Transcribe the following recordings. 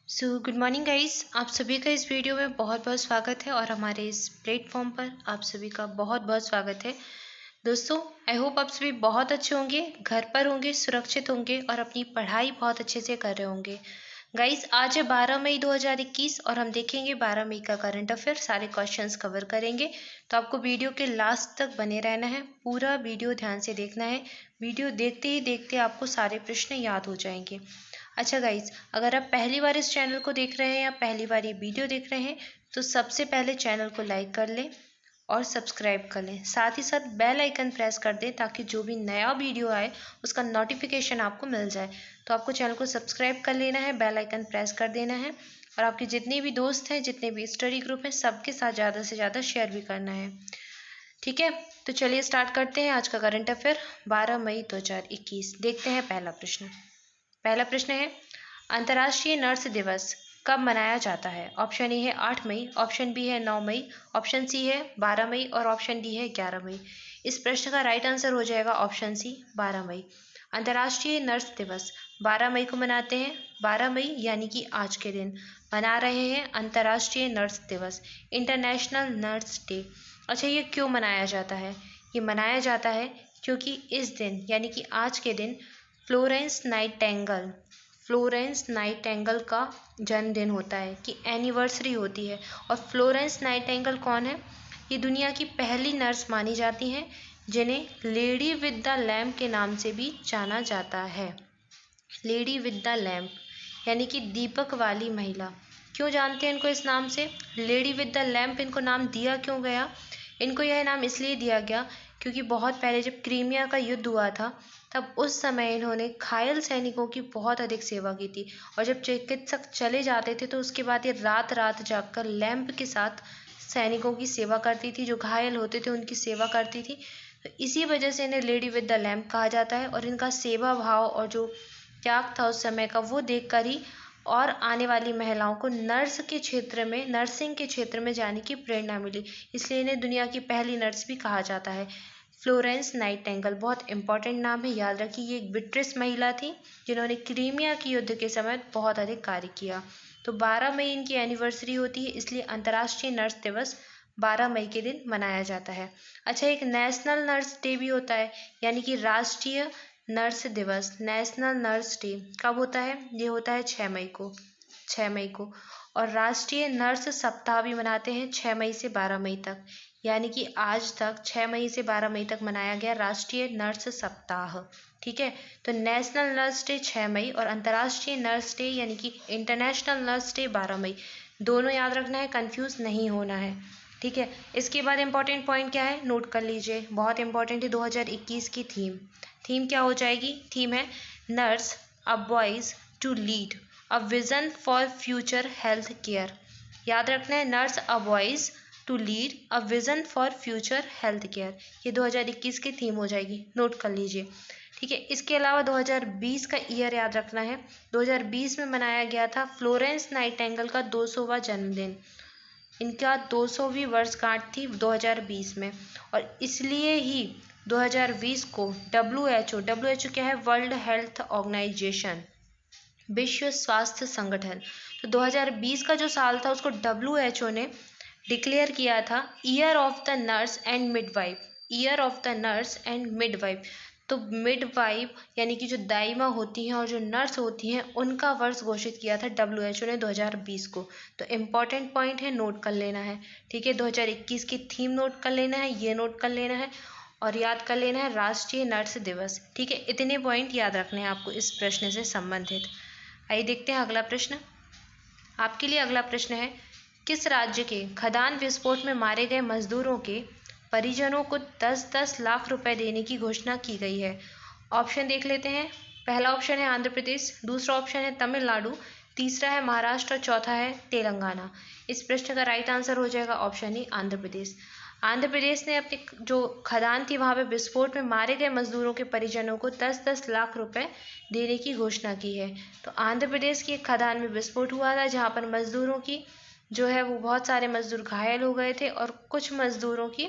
Good morning guys. आप सभी का इस वीडियो में बहुत बहुत स्वागत है और हमारे इस प्लेटफॉर्म पर आप सभी का बहुत बहुत स्वागत है। दोस्तों, आई होप आप सभी बहुत अच्छे होंगे, घर पर होंगे, सुरक्षित होंगे और अपनी पढ़ाई बहुत अच्छे से कर रहे होंगे। गाइस, आज है 12 मई 2021 और हम देखेंगे 12 मई का करंट अफेयर, सारे क्वेश्चंस कवर करेंगे। तो आपको वीडियो के लास्ट तक बने रहना है, पूरा वीडियो ध्यान से देखना है। वीडियो देखते ही देखते आपको सारे प्रश्न याद हो जाएंगे। अच्छा गाइज, अगर आप पहली बार इस चैनल को देख रहे हैं या पहली बार ये वीडियो देख रहे हैं तो सबसे पहले चैनल को लाइक कर लें और सब्सक्राइब कर लें। साथ ही साथ बेल आइकन प्रेस कर दें ताकि जो भी नया वीडियो आए उसका नोटिफिकेशन आपको मिल जाए। तो आपको चैनल को सब्सक्राइब कर लेना है, बेल आइकन प्रेस कर देना है और आपके जितने भी दोस्त हैं, जितने भी स्टडी ग्रुप हैं, सबके साथ ज़्यादा से ज़्यादा शेयर भी करना है। ठीक है, तो चलिए स्टार्ट करते हैं आज का करंट अफेयर 12 मई 2021। देखते हैं पहला प्रश्न। पहला प्रश्न है, अंतर्राष्ट्रीय नर्स दिवस कब मनाया जाता है? ऑप्शन ए है 8 मई, ऑप्शन बी है 9 मई, ऑप्शन सी है 12 मई और ऑप्शन डी है 11 मई। इस प्रश्न का राइट आंसर हो जाएगा ऑप्शन सी 12 मई। अंतर्राष्ट्रीय नर्स दिवस 12 मई को मनाते हैं। 12 मई यानी कि आज के दिन मना रहे हैं अंतर्राष्ट्रीय नर्स दिवस, इंटरनेशनल नर्स डे। अच्छा, ये क्यों मनाया जाता है? ये मनाया जाता है क्योंकि इस दिन यानी कि आज के दिन फ्लोरेंस नाइटेंगल का जन्मदिन होता है, कि एनिवर्सरी होती है। और फ्लोरेंस नाइटेंगल कौन है? ये दुनिया की पहली नर्स मानी जाती हैं जिन्हें लेडी विद द लैम्प के नाम से भी जाना जाता है। लेडी विद द लैम्प यानी कि दीपक वाली महिला। क्यों जानते हैं इनको इस नाम से? लेडी विद द लैम्प इनको नाम दिया क्यों गया? इनको यह नाम इसलिए दिया गया क्योंकि बहुत पहले जब क्रीमिया का युद्ध हुआ था तब उस समय इन्होंने घायल सैनिकों की बहुत अधिक सेवा की थी। और जब चिकित्सक चले जाते थे तो उसके बाद ये रात रात जागकर लैंप के साथ सैनिकों की सेवा करती थी, जो घायल होते थे उनकी सेवा करती थी। तो इसी वजह से इन्हें लेडी विद द लैम्प कहा जाता है। और इनका सेवा भाव और जो त्याग था उस समय का, वो देखकर ही और आने वाली महिलाओं को नर्सिंग के क्षेत्र में जाने की प्रेरणा मिली। इसलिए इन्हें दुनिया की पहली नर्स भी कहा जाता है। फ्लोरेंस नाइटेंगल बहुत इंपॉर्टेंट नाम है, याद रखिए। ये एक ब्रिटिश महिला थी जिन्होंने क्रीमिया की युद्ध के समय बहुत अधिक कार्य किया। तो 12 मई इनकी एनिवर्सरी होती है, इसलिए अंतर्राष्ट्रीय नर्स दिवस 12 मई के दिन मनाया जाता है। अच्छा, एक नेशनल नर्स डे भी होता है, यानी कि राष्ट्रीय नर्स दिवस, नेशनल नर्स डे कब होता है? ये होता है 6 मई को। 6 मई को। और राष्ट्रीय नर्स सप्ताह भी मनाते हैं 6 मई से 12 मई तक, यानी कि आज तक 6 मई से 12 मई तक मनाया गया राष्ट्रीय नर्स सप्ताह। ठीक है, तो नेशनल नर्स डे 6 मई और अंतर्राष्ट्रीय नर्स डे यानी कि इंटरनेशनल नर्स डे 12 मई। दोनों याद रखना है, कंफ्यूज नहीं होना है। ठीक है, इसके बाद इंपॉर्टेंट पॉइंट क्या है, नोट कर लीजिए, बहुत इंपॉर्टेंट है। 2021 की थीम क्या हो जाएगी? थीम है nurse a voice to lead a vision for future health care. याद रखना है, nurse a voice to lead a vision for future health care. ये 2021 की थीम हो जाएगी, नोट कर लीजिए। ठीक है, इसके अलावा 2020 का ईयर याद रखना है। 2020 में मनाया गया था फ्लोरेंस नाइटेंगल का 200वां जन्मदिन। इनका 200वीं वर्षगांठ थी 2020 में। और इसलिए ही 2020 को WHO क्या है? वर्ल्ड हेल्थ ऑर्गेनाइजेशन, विश्व स्वास्थ्य संगठन। तो 2020 का जो साल था उसको WHO ने डिक्लेयर किया था year of the nurse and midwife. Year of the nurse and midwife. तो मिडवाइफ यानी कि जो दाइमा होती हैं और जो नर्स होती हैं उनका वर्ष घोषित किया था WHO ने 2020 को। तो इम्पॉर्टेंट पॉइंट है, नोट कर लेना है। ठीक है, 2021 की थीम नोट कर लेना है, ये नोट कर लेना है और याद कर लेना है राष्ट्रीय नर्स दिवस। ठीक है, इतने पॉइंट याद रखने हैं आपको इस प्रश्न से संबंधित। आइए देखते हैं अगला प्रश्न। आपके लिए अगला प्रश्न है, किस राज्य के खदान विस्फोट में मारे गए मजदूरों के परिजनों को 10-10 लाख रुपए देने की घोषणा की गई है? ऑप्शन देख लेते हैं। पहला ऑप्शन है आंध्र प्रदेश, दूसरा ऑप्शन है तमिलनाडु, तीसरा है महाराष्ट्र और चौथा है तेलंगाना। इस प्रश्न का राइट आंसर हो जाएगा ऑप्शन ए, आंध्र प्रदेश। आंध्र प्रदेश ने अपने जो खदान थी वहाँ पे विस्फोट में मारे गए मजदूरों के परिजनों को 10-10 लाख रुपए देने की घोषणा की है। तो आंध्र प्रदेश की एक खदान में विस्फोट हुआ था जहाँ पर मजदूरों की जो है वो बहुत सारे मजदूर घायल हो गए थे और कुछ मजदूरों की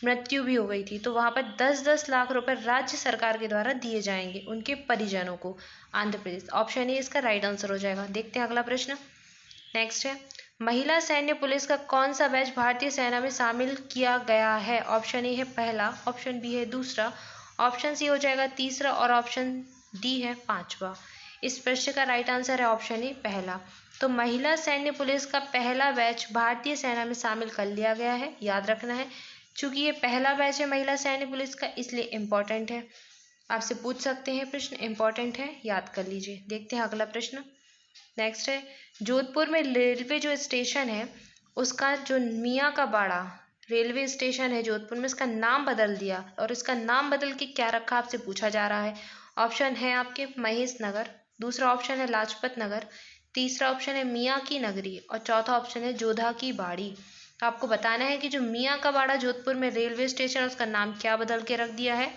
मृत्यु भी हो गई थी। तो वहाँ पर 10-10 लाख रुपए राज्य सरकार के द्वारा दिए जाएंगे उनके परिजनों को। आंध्र प्रदेश, ऑप्शन ए इसका राइट आंसर हो जाएगा। देखते हैं अगला प्रश्न। नेक्स्ट है, महिला सैन्य पुलिस का कौन सा बैच भारतीय सेना में शामिल किया गया है? ऑप्शन ए है पहला, ऑप्शन बी है दूसरा, ऑप्शन सी हो जाएगा तीसरा और ऑप्शन डी है पांचवा। इस प्रश्न का राइट आंसर है ऑप्शन ए पहला। तो महिला सैन्य पुलिस का पहला बैच भारतीय सेना में शामिल कर लिया गया है, याद रखना है। चूंकि ये पहला बैच है महिला सैन्य पुलिस का, इसलिए इम्पोर्टेंट है, आपसे पूछ सकते हैं प्रश्न, इम्पोर्टेंट है, याद कर लीजिए। देखते हैं अगला प्रश्न। नेक्स्ट है, जोधपुर में रेलवे जो स्टेशन है उसका जो मियाँ का बाड़ा रेलवे स्टेशन है जोधपुर में, इसका नाम बदल दिया और इसका नाम बदल के क्या रखा आपसे पूछा जा रहा है। ऑप्शन है आपके महेश नगर, दूसरा ऑप्शन है लाजपत नगर, तीसरा ऑप्शन है मियाँ की नगरी और चौथा ऑप्शन है जोधा की बाड़ी। तो आपको बताना है कि जो मियाँ का बाड़ा जोधपुर में रेलवे स्टेशन है उसका नाम क्या बदल के रख दिया है।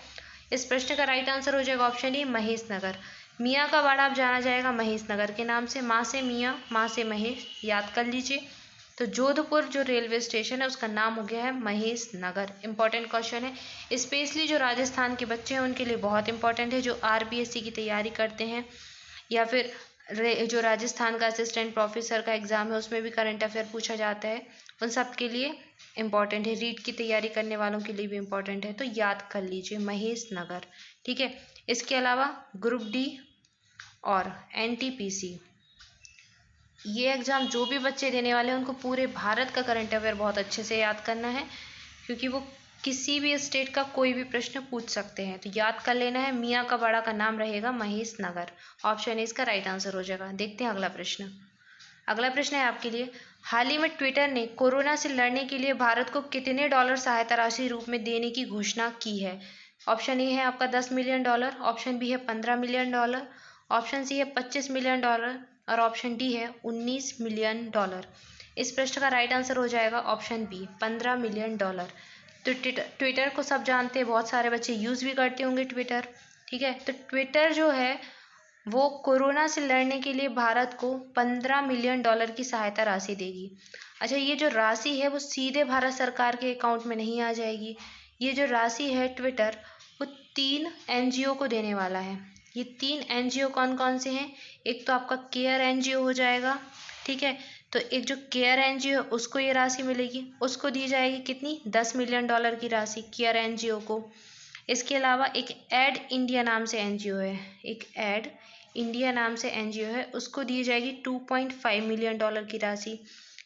इस प्रश्न का राइट आंसर हो जाएगा ऑप्शन ए महेश नगर। मियाँ का बाड़ा अब जाना जाएगा महेश नगर के नाम से, माँ से मियाँ माँ से महेश, याद कर लीजिए। तो जोधपुर जो रेलवे स्टेशन है उसका नाम हो गया है महेश नगर। इंपॉर्टेंट क्वेश्चन है, स्पेशली जो राजस्थान के बच्चे हैं उनके लिए बहुत इंपॉर्टेंट है, जो आरपीएससी की तैयारी करते हैं या फिर जो राजस्थान का असिस्टेंट प्रोफेसर का एग्जाम है उसमें भी करंट अफेयर पूछा जाता है, उन सब के लिए इम्पॉर्टेंट है। रीट की तैयारी करने वालों के लिए भी इम्पॉर्टेंट है, तो याद कर लीजिए महेश नगर। ठीक है, इसके अलावा ग्रुप डी और एनटीपीसी, ये एग्ज़ाम जो भी बच्चे देने वाले हैं उनको पूरे भारत का करंट अफेयर बहुत अच्छे से याद करना है, क्योंकि वो किसी भी स्टेट का कोई भी प्रश्न पूछ सकते हैं। तो याद कर लेना है, मियाँ का बड़ा का नाम रहेगा महेश नगर। ऑप्शन ए इसका राइट आंसर हो जाएगा। देखते हैं अगला प्रश्न। अगला प्रश्न है आपके लिए, हाल ही में ट्विटर ने कोरोना से लड़ने के लिए भारत को कितने डॉलर सहायता राशि रूप में देने की घोषणा की है। ऑप्शन ए है आपका 10 मिलियन डॉलर, ऑप्शन बी है 15 मिलियन डॉलर, ऑप्शन सी है 25 मिलियन डॉलर और ऑप्शन डी है 19 मिलियन डॉलर। इस प्रश्न का राइट आंसर हो जाएगा ऑप्शन बी 15 मिलियन डॉलर। तो ट्विटर को सब जानते हैं, बहुत सारे बच्चे यूज़ भी करते होंगे ट्विटर। ठीक है, तो ट्विटर जो है वो कोरोना से लड़ने के लिए भारत को 15 मिलियन डॉलर की सहायता राशि देगी। अच्छा, ये जो राशि है वो सीधे भारत सरकार के अकाउंट में नहीं आ जाएगी। ये जो राशि है ट्विटर वो 3 एनजीओ को देने वाला है। ये 3 एनजीओ कौन कौन से हैं? एक तो आपका केयर एनजीओ हो जाएगा। ठीक है, तो एक जो केयर एनजीओ है उसको ये राशि मिलेगी, उसको दी जाएगी कितनी, 10 मिलियन डॉलर की राशि केयर एनजीओ को। इसके अलावा एक एड इंडिया नाम से एनजीओ है, एक एड इंडिया नाम से एनजीओ है, उसको दी जाएगी 2.5 मिलियन डॉलर की राशि।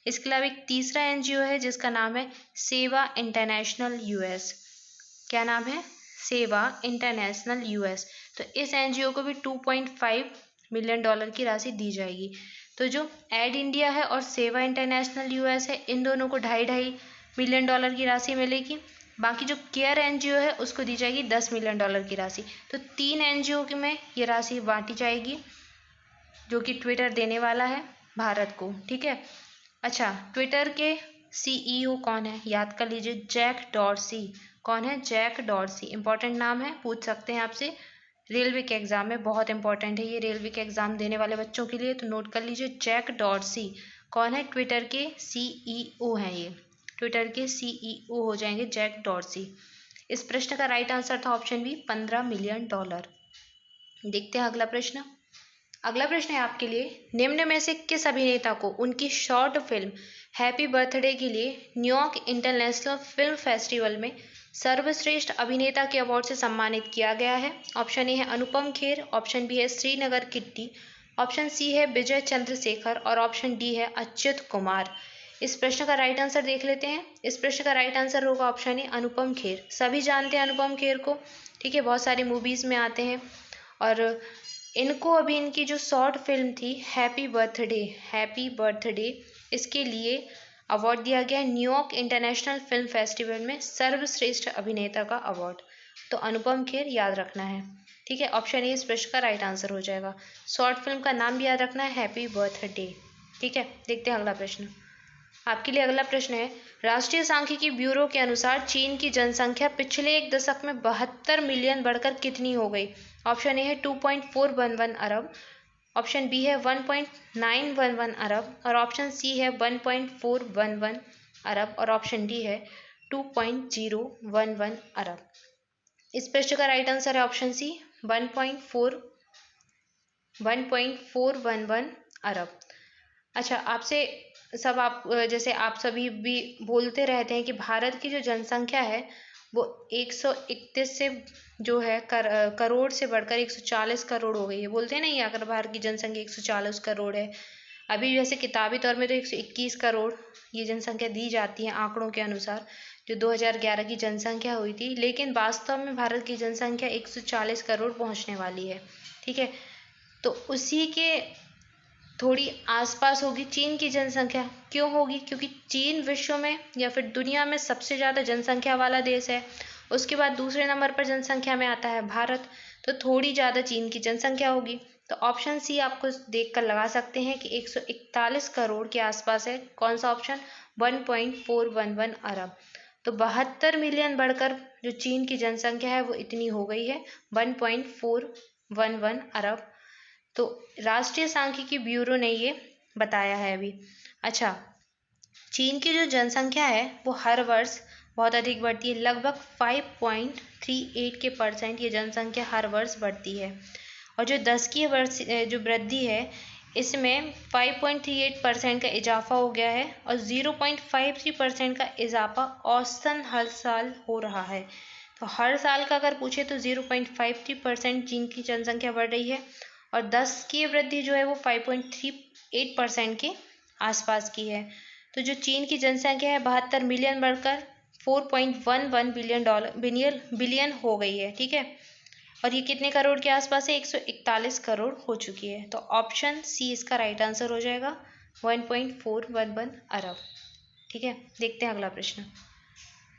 इसके अलावा एक तीसरा एनजीओ है जिसका नाम है सेवा इंटरनेशनल यूएस। क्या नाम है? सेवा इंटरनेशनल यूएस। तो इस एनजीओ को भी 2.5 मिलियन डॉलर की राशि दी जाएगी। तो जो एड इंडिया है और सेवा इंटरनेशनल यूएस है, इन दोनों को 2.5 मिलियन डॉलर की राशि मिलेगी। बाकी जो केयर एनजीओ है उसको दी जाएगी 10 मिलियन डॉलर की राशि। तो 3 एनजीओ में ये राशि बांटी जाएगी जो कि ट्विटर देने वाला है भारत को। ठीक है, अच्छा, ट्विटर के सीईओ कौन है? याद कर लीजिए, जैक डॉर्सी। कौन है? Jack Dorsey. इंपॉर्टेंट नाम है, पूछ सकते हैं आपसे रेलवे के एग्जाम में, बहुत इंपॉर्टेंट है ये रेलवे के एग्जाम देने वाले बच्चों के लिए, तो नोट कर लीजिए जैक डॉर्सी। कौन है? ट्विटर के सीईओ हैं ये, ट्विटर के सीईओ हो जाएंगे जैक डॉर्सी। इस प्रश्न का राइट आंसर था ऑप्शन बी 15 मिलियन डॉलर। देखते हैं अगला प्रश्न। अगला प्रश्न है आपके लिए, निम्न में से किस अभिनेता को उनकी शॉर्ट फिल्म हैप्पी बर्थडे के लिए न्यूयॉर्क इंटरनेशनल फिल्म फेस्टिवल में सर्वश्रेष्ठ अभिनेता के अवार्ड से सम्मानित किया गया है? ऑप्शन ए है अनुपम खेर, ऑप्शन बी है श्रीनगर किट्टी, ऑप्शन सी है विजय चंद्रशेखर और ऑप्शन डी है अच्युत कुमार। इस प्रश्न का राइट आंसर देख लेते हैं। इस प्रश्न का राइट आंसर होगा ऑप्शन ए अनुपम खेर। सभी जानते हैं अनुपम खेर को, ठीक है, बहुत सारी मूवीज में आते हैं। और इनको अभी इनकी जो शॉर्ट फिल्म थी हैप्पी बर्थडे, इसके लिए अवार्ड दिया गया है न्यूयॉर्क इंटरनेशनल फिल्म फेस्टिवल में सर्वश्रेष्ठ अभिनेता का अवार्ड। तो अनुपम खेर याद रखना है। ठीक है, ऑप्शन ए इस प्रश्न का राइट आंसर हो जाएगा। शॉर्ट फिल्म का नाम भी याद रखना है हैप्पी बर्थडे। ठीक है, देखते हैं अगला प्रश्न। आपके लिए अगला प्रश्न है, राष्ट्रीय सांख्यिकी ब्यूरो के अनुसार चीन की जनसंख्या पिछले एक दशक में 72 मिलियन बढ़कर कितनी हो गई? ऑप्शन ए है 2.411 अरब, ऑप्शन बी है 1.911 अरब और ऑप्शन सी है 1.411 अरब और ऑप्शन डी है 2.011 अरब। इस प्रश्न का राइट आंसर है ऑप्शन सी 1.411 अरब। अच्छा, आपसे सब आप जैसे आप सभी भी बोलते रहते हैं कि भारत की जो जनसंख्या है वो 131 से जो है करोड़ से बढ़कर 140 करोड़ हो गई है। बोलते हैं ना, ये अगर भारत की जनसंख्या 140 करोड़ है। अभी जैसे किताबी तौर में तो 121 करोड़ ये जनसंख्या दी जाती है आंकड़ों के अनुसार, जो 2011 की जनसंख्या हुई थी, लेकिन वास्तव में भारत की जनसंख्या 140 करोड़ पहुंचने वाली है। ठीक है, तो उसी के थोड़ी आसपास होगी चीन की जनसंख्या। क्यों होगी? क्योंकि चीन विश्व में या फिर दुनिया में सबसे ज़्यादा जनसंख्या वाला देश है। उसके बाद दूसरे नंबर पर जनसंख्या में आता है भारत, तो थोड़ी ज़्यादा चीन की जनसंख्या होगी। तो ऑप्शन सी आपको देख कर लगा सकते हैं कि 141 करोड़ के आसपास है। कौन सा ऑप्शन? 1.411 अरब। तो 72 मिलियन बढ़कर जो चीन की जनसंख्या है वो इतनी हो गई है, 1.411 अरब। तो राष्ट्रीय सांख्यिकी ब्यूरो ने ये बताया है अभी। अच्छा, चीन की जो जनसंख्या है वो हर वर्ष बहुत अधिक बढ़ती है। लगभग 5.38 के परसेंट ये जनसंख्या हर वर्ष बढ़ती है। और जो 10 की वर्ष जो वृद्धि है इसमें 5.38% का इजाफा हो गया है और 0.53% का इजाफा औसतन हर साल हो रहा है। तो हर साल का अगर पूछे तो 0.53% चीन की जनसंख्या बढ़ रही है और 10 की वृद्धि जो है वो 5.38% के आसपास की है। तो जो चीन की जनसंख्या है 72 मिलियन बढ़कर 4.11 बिलियन हो गई है। ठीक है, और ये कितने करोड़ के आसपास है? 141 करोड़ हो चुकी है। तो ऑप्शन सी इसका राइट आंसर हो जाएगा, 1.411 अरब। ठीक है, देखते हैं अगला प्रश्न।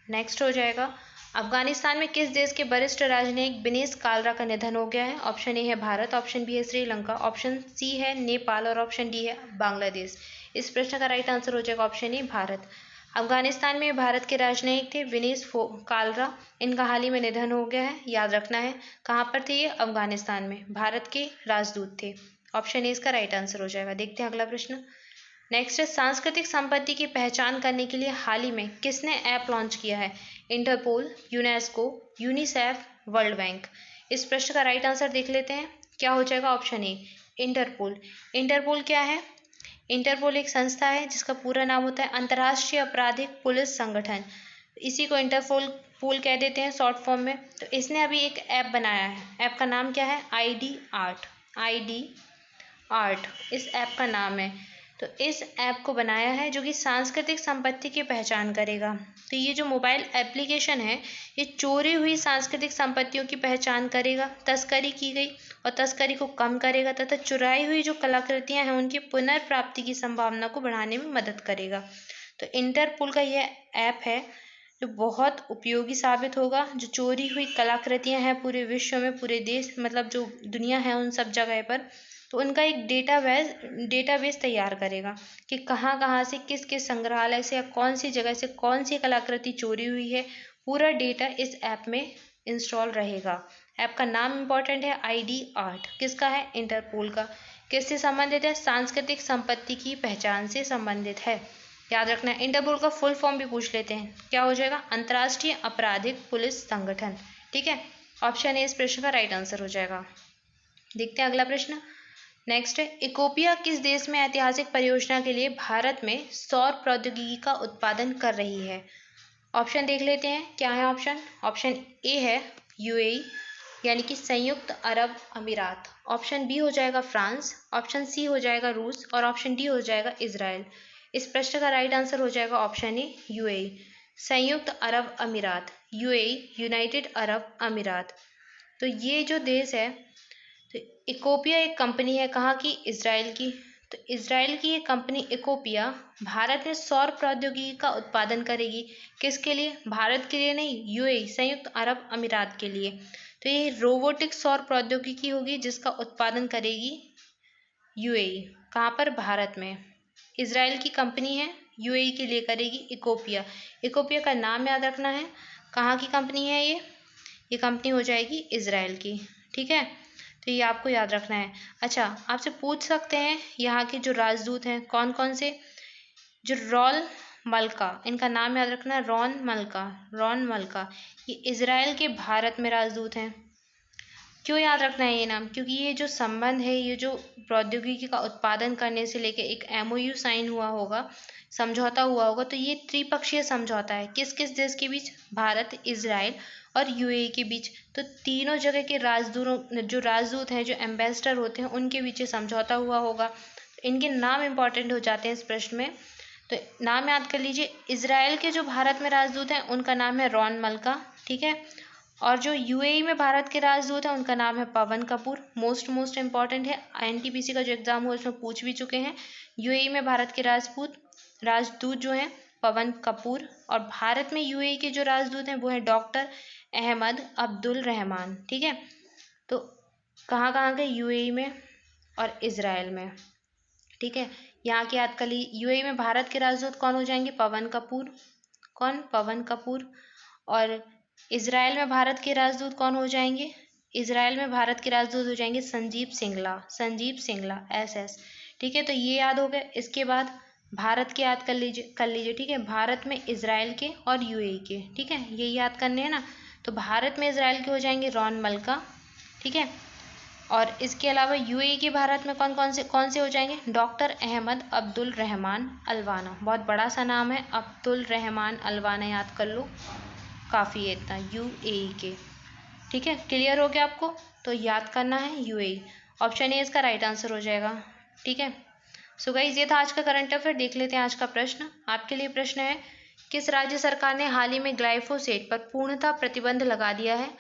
नेक्स्ट हो जाएगा, अफगानिस्तान में किस देश के वरिष्ठ राजनयिक बिनेश कालरा का निधन हो गया है? ऑप्शन ए है भारत, ऑप्शन बी है श्रीलंका, ऑप्शन सी है नेपाल और ऑप्शन डी है बांग्लादेश। इस प्रश्न का राइट आंसर हो जाएगा ऑप्शन ए भारत। अफगानिस्तान में भारत के राजनयिक थे विनेश कालरा। इनका हाल ही में निधन हो गया है, याद रखना है। कहाँ पर थे ये? अफगानिस्तान में। भारत के राजदूत थे। ऑप्शन ए इसका राइट आंसर हो जाएगा। देखते हैं अगला प्रश्न। नेक्स्ट है, सांस्कृतिक संपत्ति की पहचान करने के लिए हाल ही में किसने ऐप लॉन्च किया है? Interpol, UNESCO, UNICEF, World Bank. इस प्रश्न का राइट आंसर देख लेते हैं। क्या हो जाएगा? Option A interpole. इंटरपोल क्या है? इंटरपोल एक संस्था है जिसका पूरा नाम होता है अंतर्राष्ट्रीय आपराधिक पुलिस संगठन। इसी को इंटरपोल पोल कह देते हैं शॉर्ट फॉर्म में। तो इसने अभी एक ऐप बनाया है। ऐप का नाम क्या है? ID art. ID आर्ट इस ऐप का नाम है। तो इस ऐप को बनाया है जो कि सांस्कृतिक संपत्ति की पहचान करेगा। तो ये जो मोबाइल एप्लीकेशन है ये चोरी हुई सांस्कृतिक संपत्तियों की पहचान करेगा, तस्करी की गई और तस्करी को कम करेगा तथा चुराई हुई जो कलाकृतियां हैं उनकी पुनर्प्राप्ति की संभावना को बढ़ाने में मदद करेगा। तो इंटरपोल का यह ऐप है जो बहुत उपयोगी साबित होगा। जो चोरी हुई कलाकृतियां हैं पूरे विश्व में, पूरे देश मतलब जो दुनिया है उन सब जगह पर, तो उनका एक डेटाबेस तैयार करेगा कि कहाँ कहाँ से किस किस संग्रहालय से या कौन सी जगह से कौन सी कलाकृति चोरी हुई है। पूरा डेटा इस ऐप में इंस्टॉल रहेगा। ऐप का नाम इम्पोर्टेंट है, ID आर्ट। किसका है? इंटरपोल का। किससे संबंधित है? सांस्कृतिक संपत्ति की पहचान से संबंधित है। याद रखना है। इंटरपोल का फुल फॉर्म भी पूछ लेते हैं। क्या हो जाएगा? अंतर्राष्ट्रीय आपराधिक पुलिस संगठन। ठीक है, ऑप्शन ए इस प्रश्न का राइट आंसर हो जाएगा। देखते हैं अगला प्रश्न। नेक्स्ट है, इकोपिया किस देश में ऐतिहासिक परियोजना के लिए भारत में सौर प्रौद्योगिकी का उत्पादन कर रही है? ऑप्शन देख लेते हैं। क्या है ऑप्शन? ऑप्शन ए है UAE यानी कि संयुक्त अरब अमीरात, ऑप्शन बी हो जाएगा फ्रांस, ऑप्शन सी हो जाएगा रूस और ऑप्शन डी हो जाएगा इजराइल। इस प्रश्न का राइट आंसर हो जाएगा ऑप्शन ए UAE, संयुक्त अरब अमीरात। UAE यूनाइटेड अरब अमीरात। तो ये जो देश है, तो इकोपिया एक कंपनी है कहाँ की? इजराइल की। तो इजराइल की ये कंपनी इकोपिया भारत में सौर प्रौद्योगिकी का उत्पादन करेगी। किसके लिए? भारत के लिए नहीं, UAE संयुक्त अरब अमीरात के लिए। तो ये रोबोटिक सौर प्रौद्योगिकी होगी जिसका उत्पादन करेगी UAE। कहाँ पर? भारत में। इजराइल की कंपनी है, UAE के लिए करेगी इकोपिया। इकोपिया का नाम याद रखना है। कहाँ की कंपनी है ये कंपनी हो जाएगी इजराइल की। ठीक है, तो ये आपको याद रखना है। अच्छा, आपसे पूछ सकते हैं यहाँ के जो राजदूत हैं कौन कौन से? जो रॉन मल्का, इनका नाम याद रखना है, रॉन मल्का। ये इजराइल के भारत में राजदूत हैं। क्यों याद रखना है ये नाम? क्योंकि ये जो संबंध है, ये जो प्रौद्योगिकी का उत्पादन करने से लेके एक MOU साइन हुआ होगा, समझौता हुआ होगा, तो ये त्रिपक्षीय समझौता है। किस किस देश के बीच? भारत, इजराइल और UAE के बीच। तो तीनों जगह के राजदूत हैं, जो एम्बेसडर होते हैं, उनके बीच ये समझौता हुआ होगा। इनके नाम इंपॉर्टेंट हो जाते हैं इस प्रश्न में, तो नाम याद कर लीजिए। इजराइल के जो भारत में राजदूत हैं उनका नाम है रॉन मल्का, ठीक है। और जो UAE में भारत के राजदूत हैं उनका नाम है पवन कपूर। मोस्ट इंपॉर्टेंट है, NTPC का जो एग्जाम हुआ उसमें पूछ भी चुके हैं। UAE में भारत के राजदूत जो हैं पवन कपूर, और भारत में UAE के जो राजदूत हैं वो हैं डॉक्टर अहमद अब्दुल रहमान, ठीक है। तो कहाँ कहाँ के? UAE में और इजराइल में, ठीक है। यहाँ की याद कर ली। UAE में भारत के राजदूत कौन हो जाएंगे? पवन कपूर। कौन? पवन कपूर। और इजराइल में भारत के राजदूत कौन हो जाएंगे? इजराइल में भारत के राजदूत हो जाएंगे संजीव सिंगला SS, ठीक है। तो ये याद हो गया। इसके बाद भारत के याद कर लीजिए, ठीक है। भारत में इजराइल के और UAE के, ठीक है, ये याद करने हैं ना। तो भारत में इजराइल के हो जाएंगे रॉन मल्का, ठीक है। और इसके अलावा UAE के भारत में कौन से हो जाएंगे? डॉक्टर अहमद अब्दुल रहमान अलवाना। बहुत बड़ा सा नाम है, अब्दुल रहमान अलवाना, याद कर लो, काफ़ी है इतना। UAE के, ठीक है। क्लियर हो गया आपको? तो याद करना है UAE। ऑप्शन ए इसका राइट आंसर हो जाएगा, ठीक है। सो गाइस, ये था आज का करंट अफेयर। देख लेते हैं आज का प्रश्न। आपके लिए प्रश्न है, किस राज्य सरकार ने हाल ही में ग्लाइफोसेट पर पूर्णतः प्रतिबंध लगा दिया है?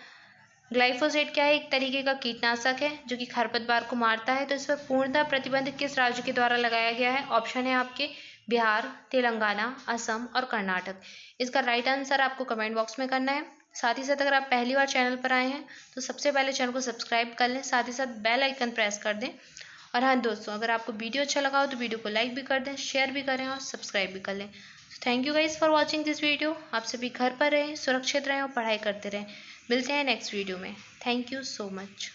ग्लाइफोसेट क्या है? एक तरीके का कीटनाशक है जो कि खरपतवार को मारता है। तो इस पर पूर्णतः प्रतिबंध किस राज्य के द्वारा लगाया गया है? ऑप्शन है आपके बिहार, तेलंगाना, असम और कर्नाटक। इसका राइट आंसर आपको कमेंट बॉक्स में करना है। साथ ही साथ अगर आप पहली बार चैनल पर आए हैं तो सबसे पहले चैनल को सब्सक्राइब कर लें, साथ ही साथ बेल आइकन प्रेस कर दें। और हाँ दोस्तों, अगर आपको वीडियो अच्छा लगा हो तो वीडियो को लाइक भी कर दें, शेयर भी करें और सब्सक्राइब भी कर लें। Thank you guys for watching this video. आप सभी घर पर रहें, सुरक्षित रहें और पढ़ाई करते रहें। मिलते हैं नेक्स्ट वीडियो में। Thank you so much.